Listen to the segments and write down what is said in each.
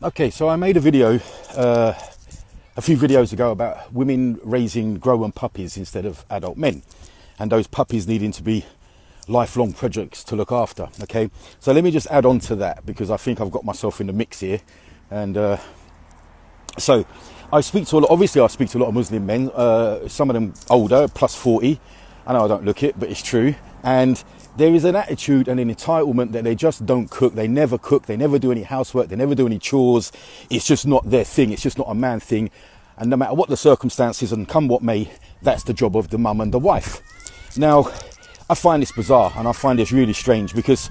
Okay, so I made a video a few videos ago about women raising grown puppies instead of adult men, and those puppies needing to be lifelong projects to look after. Okay, so let me just add on to that because I think I've got myself in the mix here. And so I speak to obviously I speak to a lot of Muslim men, some of them older, plus 40. I know I don't look it, but it's true. And there is an attitude and an entitlement that they just don't cook. They never cook. They never do any housework. They never do any chores. It's just not their thing. It's just not a man thing. And no matter what the circumstances and come what may, that's the job of the mum and the wife. Now, I find this bizarre and I find this really strange because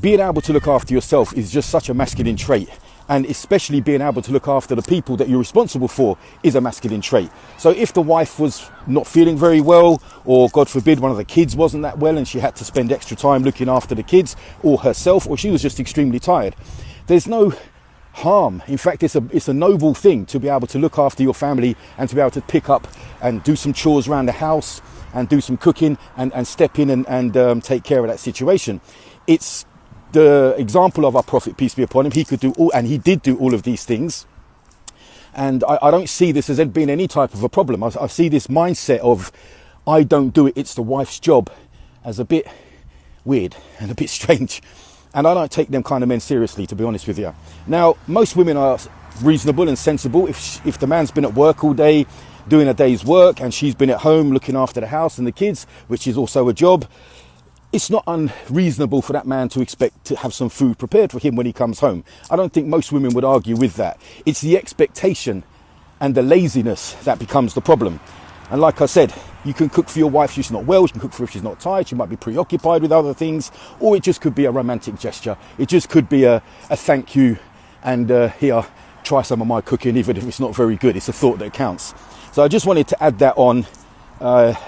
being able to look after yourself is just such a masculine trait. And especially being able to look after the people that you're responsible for is a masculine trait. So if the wife was not feeling very well, or God forbid one of the kids wasn't that well and she had to spend extra time looking after the kids or herself, or she was just extremely tired, there's no harm. In fact, it's a noble thing to be able to look after your family and to be able to pick up and do some chores around the house and do some cooking and step in and take care of that situation. It's the example of our Prophet, peace be upon him. He could do all, and he did do all of these things. And I don't see this as being any type of a problem. I see this mindset of, I don't do it, it's the wife's job, as a bit weird and a bit strange. And I don't take them kind of men seriously, to be honest with you. Now, most women are reasonable and sensible. If the man's been at work all day, doing a day's work, and she's been at home looking after the house and the kids, which is also a job, it's not unreasonable for that man to expect to have some food prepared for him when he comes home. I don't think most women would argue with that. It's the expectation and the laziness that becomes the problem. And like I said, you can cook for your wife if she's not well, you can cook for her if she's not tired, she might be preoccupied with other things, or it just could be a romantic gesture. It just could be a thank you, and here, try some of my cooking, even if it's not very good. It's a thought that counts. So I just wanted to add that on.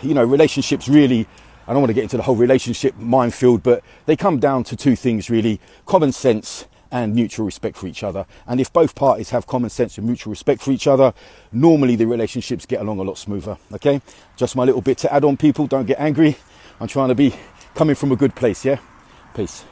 Relationships really, I don't want to get into the whole relationship minefield, but they come down to two things really: common sense and mutual respect for each other. And if both parties have common sense and mutual respect for each other, normally the relationships get along a lot smoother. Okay, just my little bit to add on, people. Don't get angry. I'm trying to be coming from a good place. Yeah, peace.